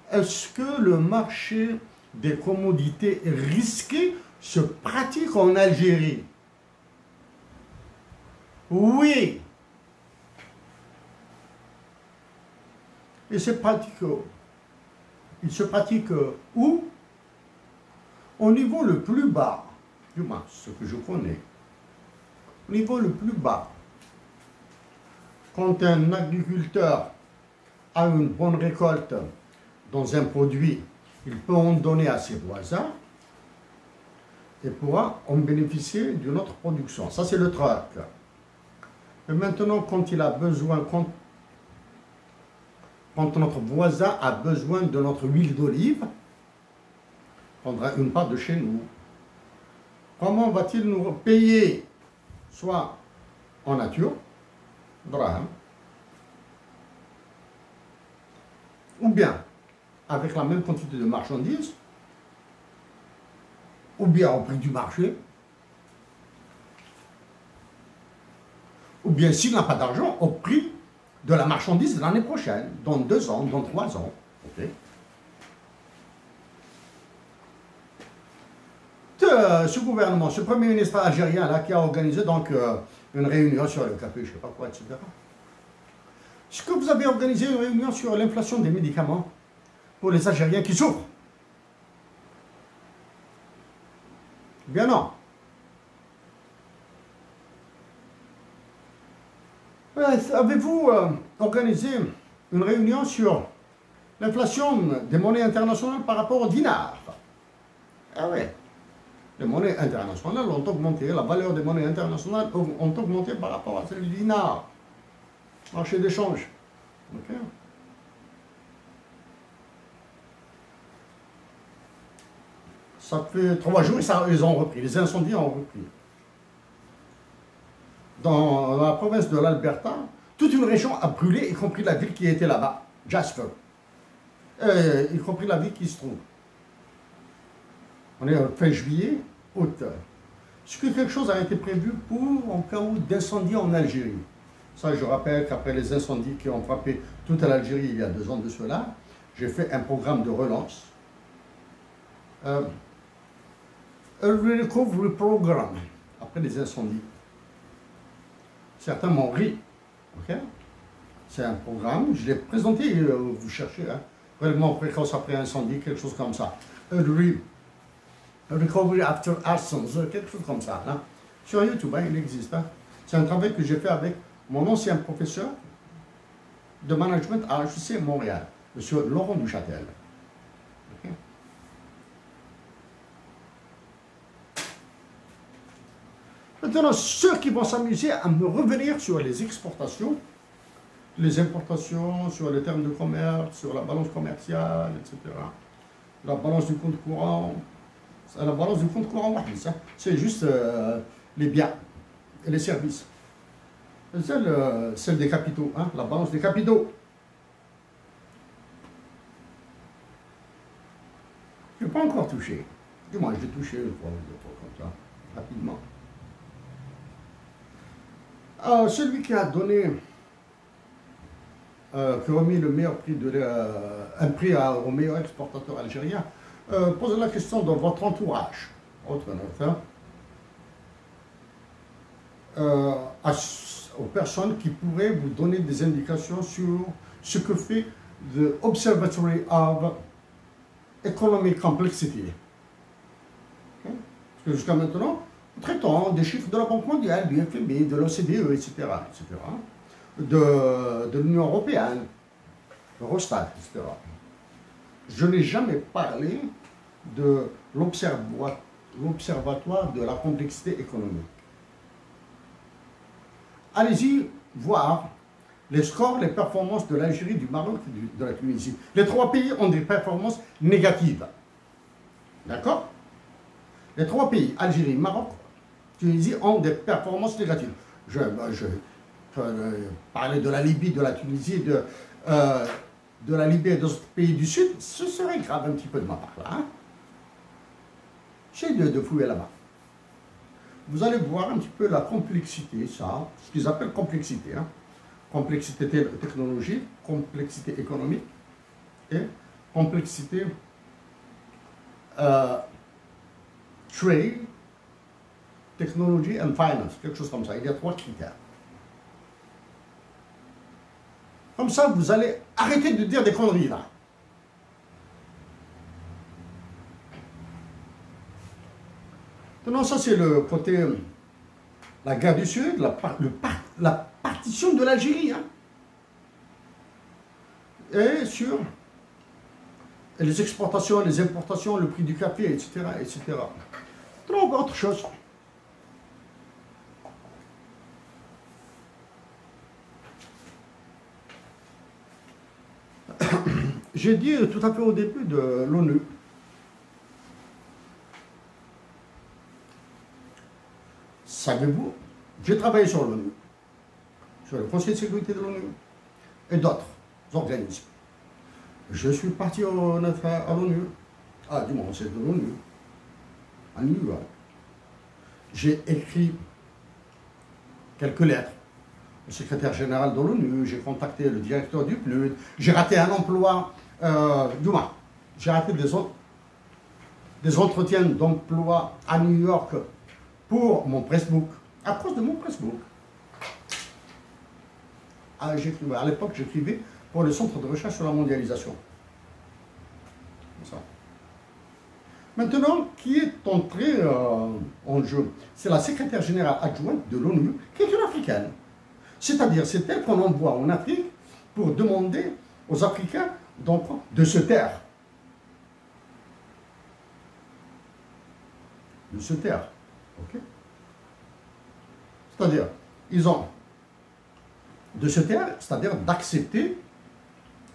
Est-ce que le marché des commodités risquées se pratique en Algérie? Oui. Et il se pratique où? Au niveau le plus bas, du moins ce que je connais, au niveau le plus bas, quand un agriculteur a une bonne récolte dans un produit, il peut en donner à ses voisins et pourra en bénéficier d'une autre production. Ça, c'est le truc. Et maintenant, quand il a besoin, quand notre voisin a besoin de notre huile d'olive, prendra une part de chez nous. Comment va-t-il nous payer? Soit en nature, draham, ou bien avec la même quantité de marchandises, ou bien au prix du marché, ou bien s'il n'a pas d'argent, au prix de la marchandise l'année prochaine, dans 2 ans, dans 3 ans. Okay. Ce gouvernement, ce premier ministre algérien là, qui a organisé donc une réunion sur le café, je ne sais pas quoi, etc. Est-ce que vous avez organisé une réunion sur l'inflation des médicaments pour les Algériens qui souffrent? Bien non. Avez-vous organisé une réunion sur l'inflation des monnaies internationales par rapport au dinar? Ah oui. Les monnaies internationales ont augmenté, la valeur des monnaies internationales ont augmenté par rapport à celle du dinar. Marché d'échange. Okay. Ça fait 3 jours, ils ont repris. Les incendies ont repris. Dans la province de l'Alberta, toute une région a brûlé, y compris la ville qui était là-bas, Jasper. Y compris la ville qui se trouve. On est fin juillet, août. Est-ce que quelque chose a été prévu pour en cas d'incendie en Algérie? Ça, je rappelle qu'après les incendies qui ont frappé toute l'Algérie il y a 2 ans de cela, j'ai fait un programme de relance. A recovery program, après les incendies. Certains m'ont ri. Okay? C'est un programme, je l'ai présenté, vous cherchez, hein, prélèvement précoce après incendie, quelque chose comme ça. Recovery after arson, quelque chose comme ça. Hein. Sur YouTube, hein, il existe. Hein. C'est un travail que j'ai fait avec mon ancien professeur de management à HEC Montréal, M. Laurent Duchâtel. Okay. Maintenant, ceux qui vont s'amuser à me revenir sur les exportations, les importations, sur les termes de commerce, sur la balance commerciale, etc. La balance du compte courant. La balance du compte courant, c'est juste les biens et les services. Celle des capitaux, hein, la balance des capitaux. Je n'ai pas encore touché. Du moins, je l'ai touché une fois, 2 fois comme ça, rapidement. Celui qui a donné, qui a remis le meilleur prix, un prix au meilleur exportateur algérien, posez la question dans votre entourage, autre note, hein, aux personnes qui pourraient vous donner des indications sur ce que fait the Observatory of Economic Complexity. Okay? Parce que jusqu'à maintenant, nous traitons des chiffres de la Banque mondiale, du FMI, de l'OCDE, etc., de l'Union européenne, Eurostat, etc. Je n'ai jamais parlé de l'Observatoire de la complexité économique. Allez-y voir les scores, les performances de l'Algérie, du Maroc et de la Tunisie. Les 3 pays ont des performances négatives. D'accord? Les 3 pays, Algérie, Maroc, Tunisie, ont des performances négatives. Je parler de la Libye, de la Tunisie, de la Libye et d'autres pays du Sud, ce serait grave un petit peu de ma part là. Hein? J'ai de fouiller là-bas. Vous allez voir un petit peu la complexité, ça, ce qu'ils appellent complexité. Hein? Complexité technologique, complexité économique et complexité trade, technology and finance, quelque chose comme ça. Il y a 3 critères. Comme ça, vous allez arrêter de dire des conneries là. Maintenant, ça c'est le côté, la guerre du Sud, la partition de l'Algérie. Hein. Et sur les exportations, les importations, le prix du café, etc. etc. Donc, autre chose. J'ai dit tout à fait au début de l'ONU, savez-vous, j'ai travaillé sur l'ONU, sur le Conseil de sécurité de l'ONU et d'autres organismes. Je suis parti à l'ONU, du moins c'est de l'ONU, à New York. J'ai écrit quelques lettres le secrétaire général de l'ONU, j'ai contacté le directeur du PNUD, j'ai raté un emploi, j'ai raté des entretiens d'emploi à New York pour mon Pressbook, à cause de mon Pressbook. À l'époque, j'écrivais pour le Centre de recherche sur la mondialisation. Ça. Maintenant, qui est entré en jeu? C'est la secrétaire générale adjointe de l'ONU, qui est une Africaine. C'est-à-dire, c'est elle qu'on envoie en Afrique pour demander aux Africains de se taire. De se taire. Ok? C'est-à-dire, ils ont de se taire, c'est-à-dire d'accepter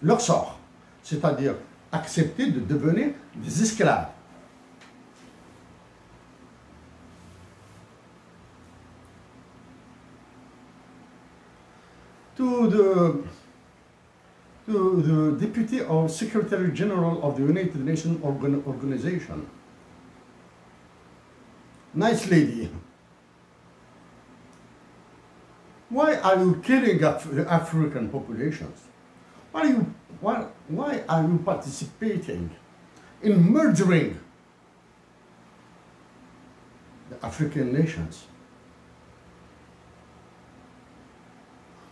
leur sort. C'est-à-dire accepter de devenir des esclaves. To the Deputy or Secretary General of the United Nations Organization. Nice lady. Why are you killing African populations? Why are you participating in murdering the African nations?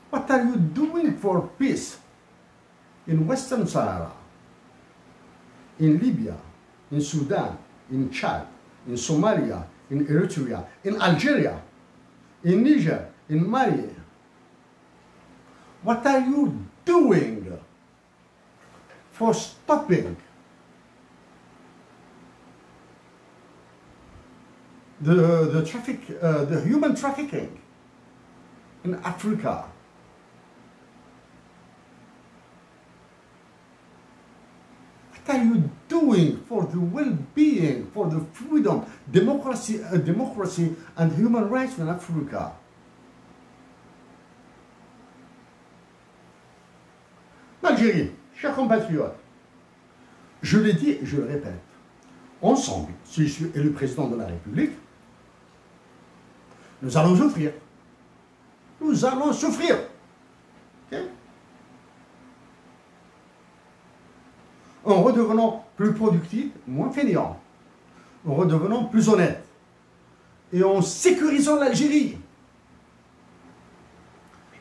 What are you doing for peace in Western Sahara, in Libya, in Sudan, in Chad, in Somalia, in Eritrea, in Algeria, in Niger, in Mali? What are you doing for stopping the human trafficking in Africa? What are you doing for the well-being, for the freedom, democracy and human rights in Africa? L'Algérie, chers compatriotes, je l'ai dit et je le répète, ensemble, si je suis élu président de la République, nous allons souffrir. Nous allons souffrir. Okay? En redevenant plus productifs, moins fainéants, en redevenant plus honnêtes, et en sécurisant l'Algérie.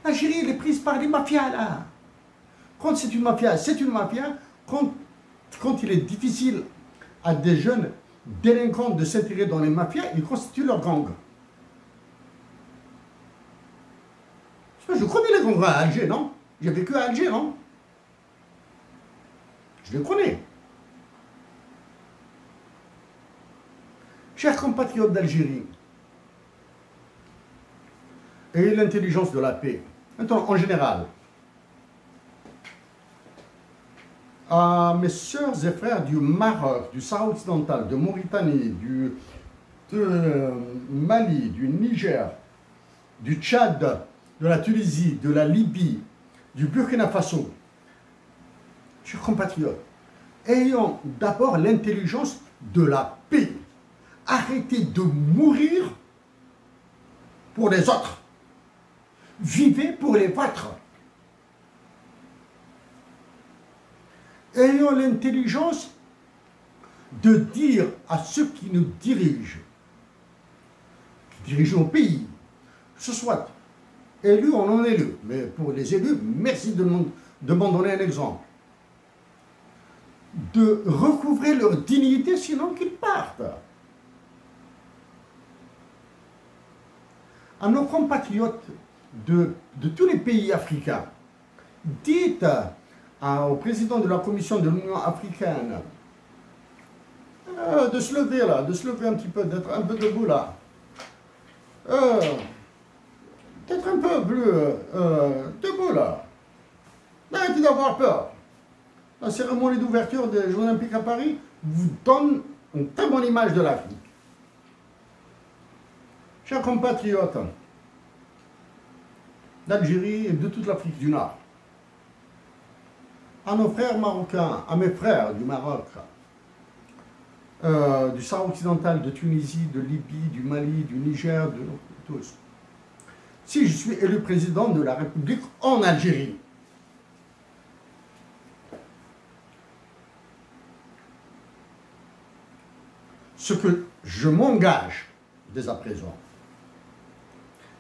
L'Algérie, elle est prise par les mafias, là. Quand c'est une mafia, c'est une mafia. Quand il est difficile à des jeunes délinquants de s'intégrer dans les mafias, ils constituent leur gang. Je connais les gangs à Alger, non? J'ai vécu à Alger, non? Je les connais. Chers compatriotes d'Algérie, ayez l'intelligence de la paix. Maintenant, en général, à mes sœurs et frères du Maroc, du Sahara occidental, de Mauritanie, de Mali, du Niger, du Tchad, de la Tunisie, de la Libye, du Burkina Faso, chers compatriotes, ayons d'abord l'intelligence de la paix. Arrêtez de mourir pour les autres. Vivez pour les vôtres. Ayons l'intelligence de dire à ceux qui nous dirigent, qui dirigent nos pays, que ce soit élus ou non élus, mais pour les élus, merci de m'en donner un exemple, de recouvrer leur dignité, sinon qu'ils partent. À nos compatriotes de tous les pays africains, dites au président de la Commission de l'Union africaine de se lever là, de se lever un petit peu, d'être un peu debout là. D'être un peu plus debout là. Arrêtez d'avoir peur. La cérémonie d'ouverture des Jeux Olympiques à Paris vous donne une très bonne image de l'Afrique. Chers compatriotes d'Algérie et de toute l'Afrique du Nord, à nos frères marocains, à mes frères du Maroc, du Sahara occidental, de Tunisie, de Libye, du Mali, du Niger, de tous. si je suis élu président de la République en Algérie. Ce que je m'engage dès à présent,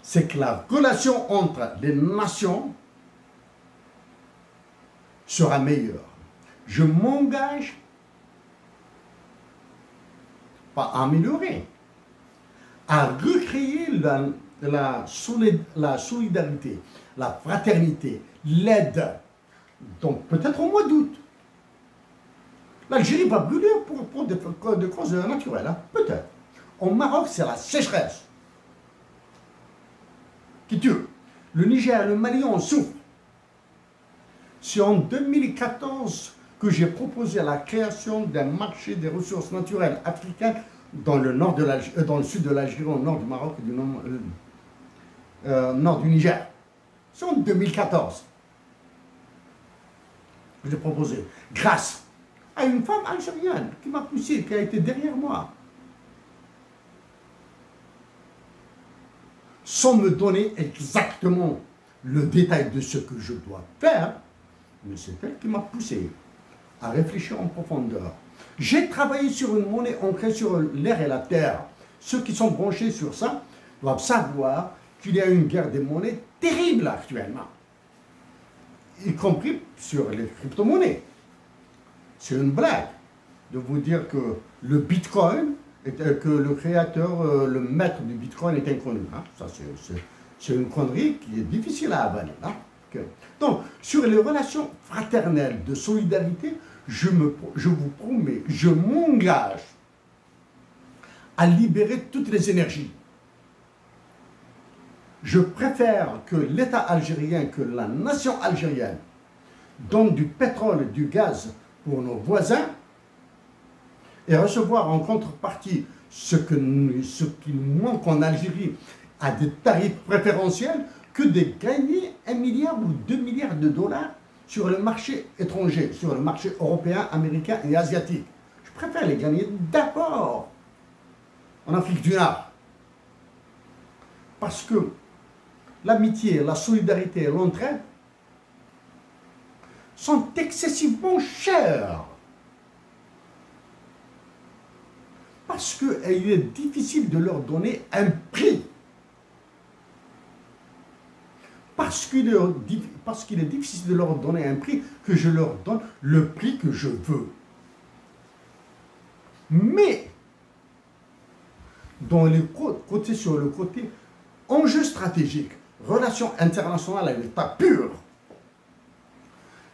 c'est que la relation entre les nations sera meilleure. Je m'engage pas à améliorer, à recréer la solidarité, la fraternité, l'aide. Donc peut-être au mois d'août. L'Algérie va brûler pour des causes naturelles, hein? Peut-être. Au Maroc, c'est la sécheresse qui tue. Le Niger et le Mali en souffrent. C'est en 2014 que j'ai proposé la création d'un marché des ressources naturelles africaines dans le nord de dans le sud de l'Algérie, au nord du Maroc et du nord du Niger. C'est en 2014 que j'ai proposé, grâce à une femme algérienne qui m'a poussé, qui a été derrière moi, sans me donner exactement le détail de ce que je dois faire, mais c'est elle qui m'a poussé à réfléchir en profondeur. J'ai travaillé sur une monnaie ancrée sur l'air et la terre. Ceux qui sont branchés sur ça doivent savoir qu'il y a une guerre des monnaies terrible actuellement, y compris sur les crypto-monnaies. C'est une blague de vous dire que le Bitcoin, que le créateur, le maître du Bitcoin est inconnu. Hein. Ça, c'est une connerie qui est difficile à avaler. Hein. Okay. Donc, sur les relations fraternelles de solidarité, je vous promets, je m'engage à libérer toutes les énergies. Je préfère que l'État algérien, que la nation algérienne donne du pétrole et du gaz pour nos voisins et recevoir en contrepartie ce qui manque en Algérie à des tarifs préférentiels que de gagner 1 milliard ou 2 milliards de dollars sur le marché étranger, sur le marché européen, américain et asiatique. Je préfère les gagner d'abord en Afrique du Nord. Parce que l'amitié, la solidarité et l'entraide sont excessivement chères. Parce qu'il est difficile de leur donner un prix. Parce qu'il est difficile de leur donner un prix, que je leur donne le prix que je veux. Mais, sur le côté enjeu stratégique, relations internationales à l'état pur,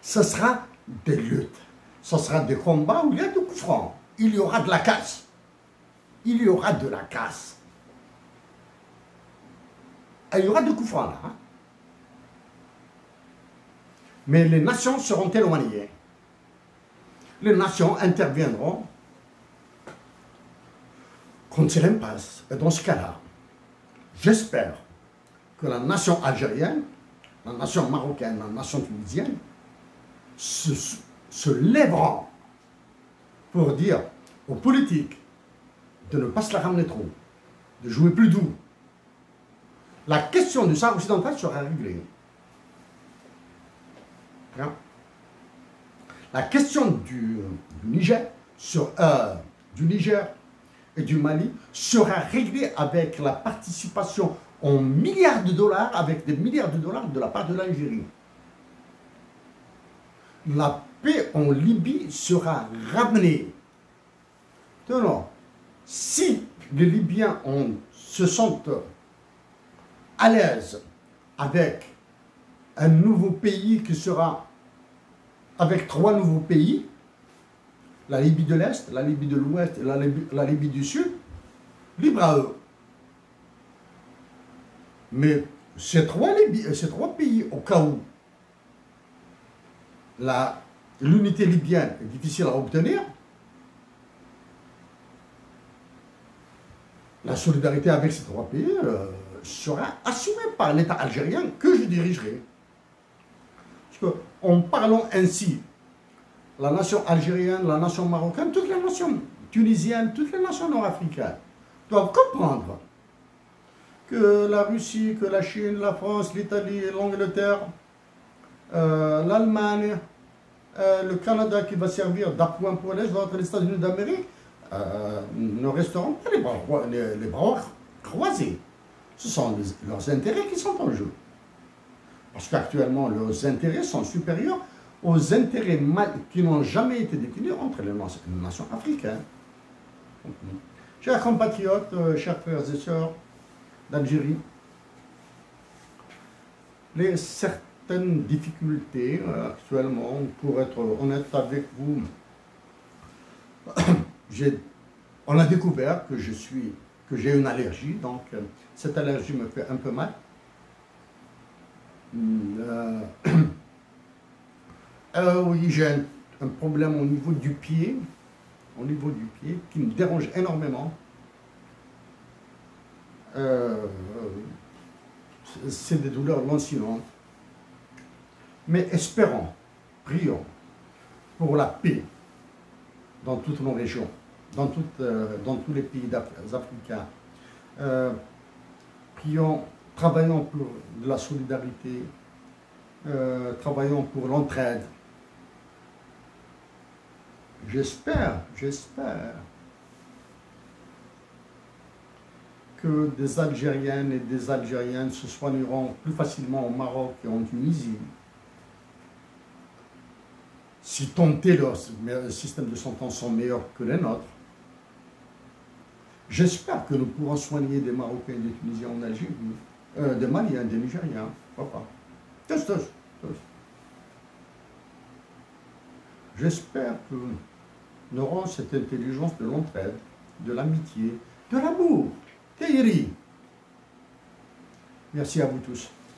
ce sera des luttes, ce sera des combats où il y a des coups francs, il y aura de la casse. Il y aura de la casse. Et il y aura des coups francs là. Hein? Mais les nations seront éloignées. Les nations interviendront quand c'est l'impasse. Et dans ce cas-là, j'espère que la nation algérienne, la nation marocaine, la nation tunisienne se lèveront pour dire aux politiques de ne pas se la ramener trop, de jouer plus doux. La question du Sahara occidental sera réglée. La question du Niger et du Mali sera réglée avec la participation en milliards de dollars, avec des milliards de dollars de la part de l'Algérie. La paix en Libye sera ramenée. Tenons, si les Libyens se sentent à l'aise avec un nouveau pays qui sera avec 3 nouveaux pays, la Libye de l'Est, la Libye de l'Ouest et la Libye du Sud, libre à eux. Mais ces trois pays, au cas où l'unité libyenne est difficile à obtenir, la solidarité avec ces 3 pays sera assumée par l'État algérien que je dirigerai. Parce qu'en parlant ainsi, la nation algérienne, la nation marocaine, toutes les nations tunisiennes, toutes les nations nord-africaines doivent comprendre que la Russie, que la Chine, la France, l'Italie, l'Angleterre, l'Allemagne, le Canada qui va servir d'appoint pour les autres, les États-Unis d'Amérique, ne resteront pas les bras croisés. Ce sont leurs intérêts qui sont en jeu. Parce qu'actuellement, leurs intérêts sont supérieurs aux intérêts qui n'ont jamais été définis entre les nations africaines. Chers compatriotes, chers frères et sœurs d'Algérie, certaines difficultés actuellement, pour être honnête avec vous, on a découvert que j'ai une allergie, donc cette allergie me fait un peu mal. Oui, j'ai un problème au niveau du pied, qui me dérange énormément. C'est des douleurs lancinantes. Mais espérons, prions pour la paix dans toutes nos régions, dans tous les pays africains. Prions, travaillons pour de la solidarité, travaillons pour l'entraide. J'espère que des Algériennes et des Algériens se soigneront plus facilement au Maroc et en Tunisie. Si tant est leur système de santé sont meilleurs que les nôtres. J'espère que nous pourrons soigner des Marocains et des Tunisiens en Algérie, des Maliens, des Nigériens, pourquoi pas. Tous. J'espère que nous aurons cette intelligence de l'entraide, de l'amitié, de l'amour. Théirie. Merci à vous tous.